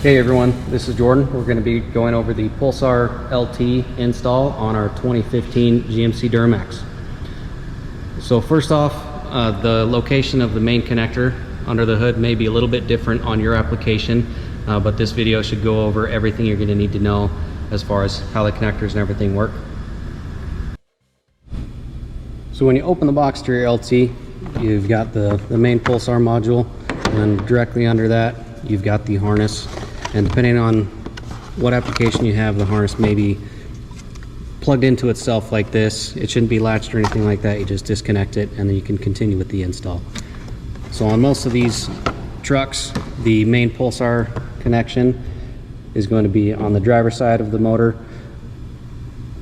Hey everyone, this is Jordan. We're going to be going over the Pulsar LT install on our 2015 GMC Duramax. So first off, the location of the main connector under the hood may be a little bit different on your application, but this video should go over everything you're going to need to know as far as how the connectors and everything work. So when you open the box to your LT, you've got the main Pulsar module, and then directly under that you've got the harness. And depending on what application you have, the harness may be plugged into itself like this. It shouldn't be latched or anything like that. You just disconnect it and then you can continue with the install. So on most of these trucks, the main Pulsar connection is going to be on the driver's side of the motor,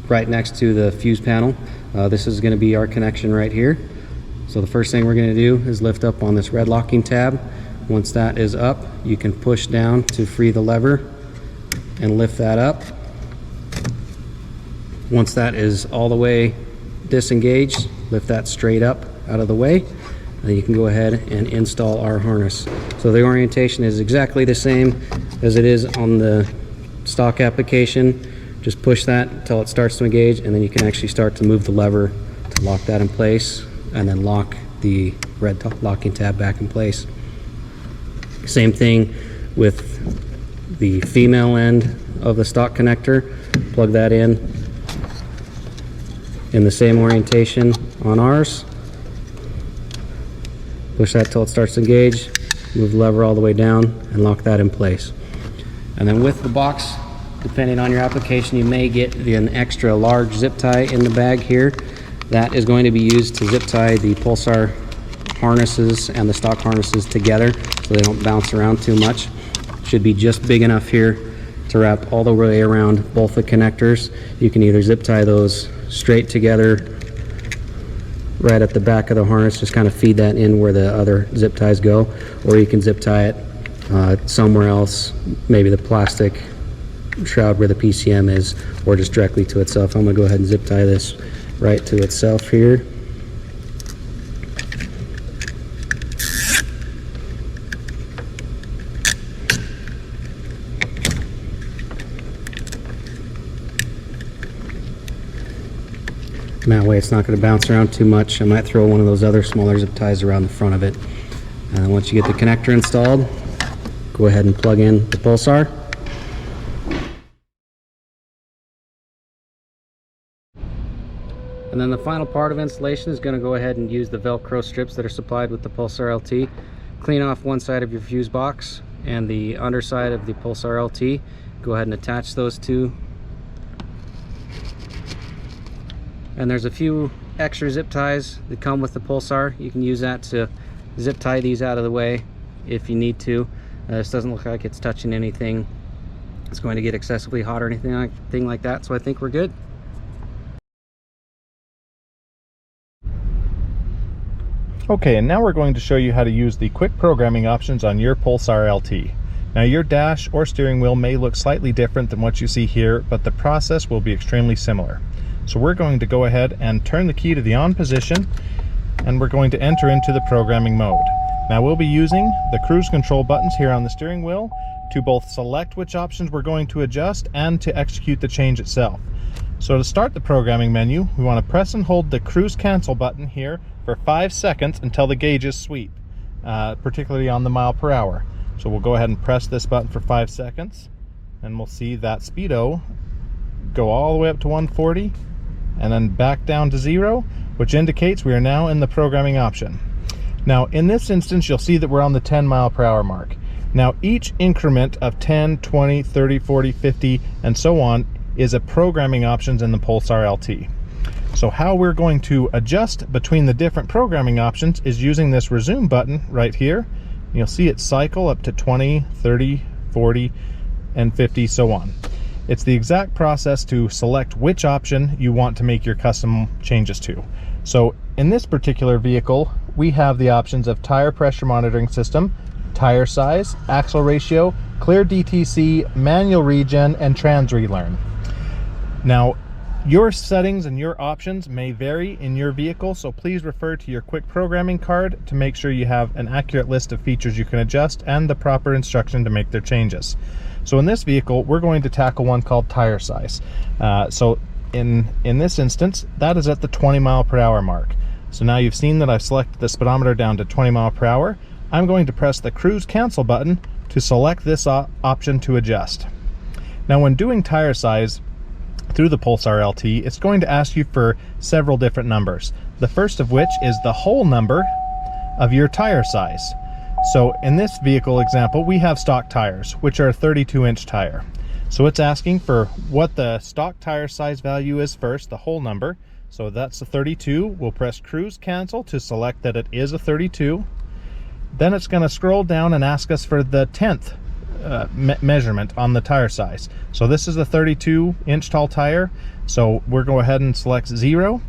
right next to the fuse panel. This is going to be our connection right here. So the first thing we're going to do is lift up on this red locking tab. Once that is up, you can push down to free the lever and lift that up. Once that is all the way disengaged, lift that straight up out of the way, and then you can go ahead and install our harness. So the orientation is exactly the same as it is on the stock application. Just push that until it starts to engage, and then you can actually start to move the lever to lock that in place, and then lock the red locking tab back in place. Same thing with the female end of the stock connector. Plug that in the same orientation on ours. Push that till it starts to engage, move the lever all the way down and lock that in place. And then with the box, depending on your application, you may get an extra large zip tie in the bag here. That is going to be used to zip tie the Pulsar harnesses and the stock harnesses together so they don't bounce around too much. Should be just big enough here to wrap all the way around both the connectors. You can either zip tie those straight together right at the back of the harness, just kind of feed that in where the other zip ties go, or you can zip tie it somewhere else, maybe the plastic shroud where the PCM is, or just directly to itself. I'm going to go ahead and zip tie this right to itself here. And that way it's not going to bounce around too much. I might throw one of those other smaller zip ties around the front of it. And then once you get the connector installed, go ahead and plug in the Pulsar. And then the final part of installation is going to go ahead and use the Velcro strips that are supplied with the Pulsar LT. Clean off one side of your fuse box and the underside of the Pulsar LT. Go ahead and attach those two. And there's a few extra zip ties that come with the Pulsar. You can use that to zip tie these out of the way if you need to. This doesn't look like it's touching anything. It's going to get excessively hot or anything like that, so I think we're good. Okay, and now we're going to show you how to use the quick programming options on your Pulsar LT. Now your dash or steering wheel may look slightly different than what you see here, but the process will be extremely similar. So we're going to go ahead and turn the key to the on position, and we're going to enter into the programming mode. Now we'll be using the cruise control buttons here on the steering wheel to both select which options we're going to adjust and to execute the change itself. So to start the programming menu, we want to press and hold the cruise cancel button here for 5 seconds until the gauges sweep, particularly on the mile per hour. So we'll go ahead and press this button for 5 seconds, and we'll see that speedo go all the way up to 140 and then back down to 0, which indicates we are now in the programming option. Now in this instance, you'll see that we're on the 10 mile per hour mark. Now each increment of 10, 20, 30, 40, 50, and so on is a programming options in the Pulsar LT. So how we're going to adjust between the different programming options is using this resume button right here. You'll see it cycle up to 20, 30, 40, and 50, so on. It's the exact process to select which option you want to make your custom changes to. So in this particular vehicle, we have the options of tire pressure monitoring system, tire size, axle ratio, clear DTC, manual regen, and trans relearn. Now, Your settings and your options may vary in your vehicle, so please refer to your quick programming card to make sure you have an accurate list of features you can adjust and the proper instruction to make their changes. So in this vehicle, we're going to tackle one called tire size. So in this instance, that is at the 20 mile per hour mark. So now you've seen that I've selected the speedometer down to 20 mile per hour. I'm going to press the cruise cancel button to select this option to adjust. Now when doing tire size through the Pulsar LT, it's going to ask you for several different numbers. The first of which is the whole number of your tire size. So in this vehicle example, we have stock tires, which are a 32-inch tire. So it's asking for what the stock tire size value is first, the whole number. So that's a 32. We'll press cruise cancel to select that it is a 32. Then it's going to scroll down and ask us for the 10th measurement on the tire size. So this is a 32-inch tall tire, so we'll go ahead and select 0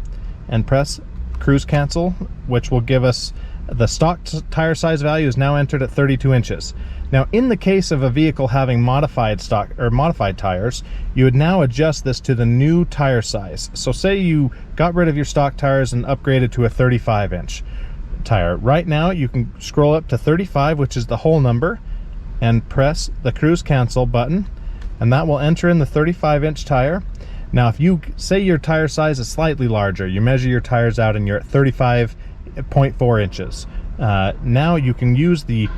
and press cruise cancel, which will give us the stock tire size value is now entered at 32 inches. Now in the case of a vehicle having modified stock or modified tires, you would now adjust this to the new tire size. So say you got rid of your stock tires and upgraded to a 35-inch tire. Right now you can scroll up to 35, which is the whole number, and press the cruise cancel button, and that will enter in the 35-inch tire. Now if you say your tire size is slightly larger, you measure your tires out and you're at 35.4 inches, now you can use the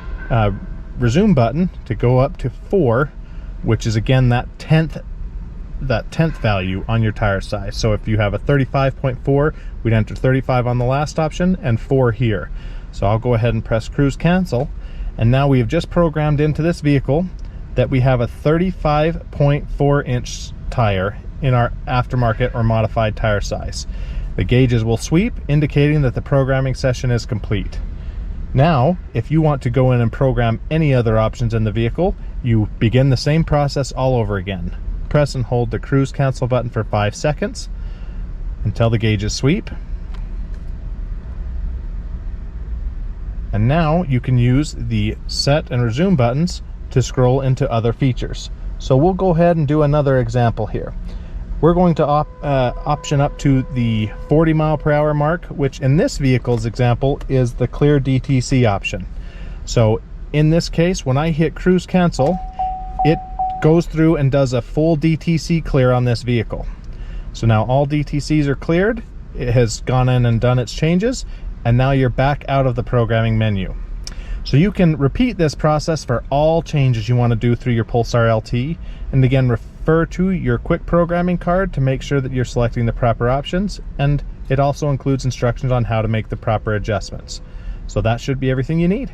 resume button to go up to 4, which is again that 10th value on your tire size. So if you have a 35.4, we'd enter 35 on the last option and 4 here. So I'll go ahead and press cruise cancel, and now we have just programmed into this vehicle that we have a 35.4 inch tire in our aftermarket or modified tire size. The gauges will sweep, indicating that the programming session is complete. Now, if you want to go in and program any other options in the vehicle, you begin the same process all over again. Press and hold the cruise cancel button for 5 seconds until the gauges sweep. And now you can use the set and resume buttons to scroll into other features. So we'll go ahead and do another example here. We're going to option up to the 40 mile per hour mark, which in this vehicle's example is the clear DTC option. So in this case, when I hit cruise cancel, it goes through and does a full DTC clear on this vehicle. So now all DTCs are cleared. It has gone in and done its changes, and now you're back out of the programming menu. So you can repeat this process for all changes you want to do through your Pulsar LT, and again refer to your quick programming card to make sure that you're selecting the proper options, and it also includes instructions on how to make the proper adjustments. So that should be everything you need.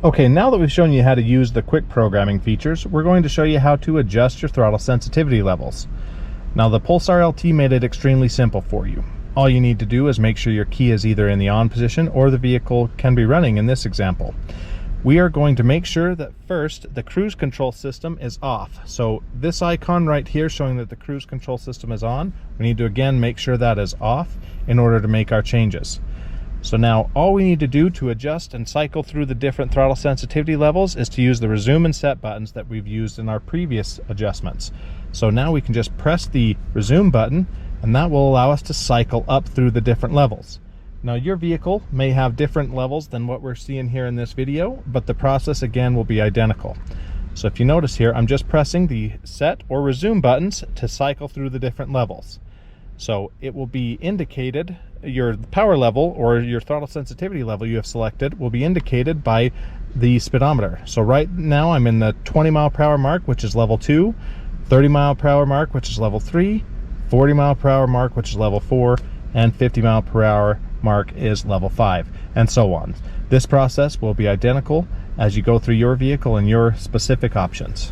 Okay, now that we've shown you how to use the quick programming features, we're going to show you how to adjust your throttle sensitivity levels. Now the Pulsar LT made it extremely simple for you. All you need to do is make sure your key is either in the on position or the vehicle can be running in this example. We are going to make sure that first the cruise control system is off. So this icon right here showing that the cruise control system is on, we need to again make sure that is off in order to make our changes. So now all we need to do to adjust and cycle through the different throttle sensitivity levels is to use the resume and set buttons that we've used in our previous adjustments. So now we can just press the resume button, and that will allow us to cycle up through the different levels. Now your vehicle may have different levels than what we're seeing here in this video, but the process again will be identical. So if you notice here, I'm just pressing the set or resume buttons to cycle through the different levels. So it will be indicated, your power level or your throttle sensitivity level you have selected will be indicated by the speedometer. So right now I'm in the 20 mile per hour mark, which is level 2, 30 mile per hour mark, which is level 3, 40 mile per hour mark, which is level 4, and 50 mile per hour mark is level 5, and so on. This process will be identical as you go through your vehicle and your specific options.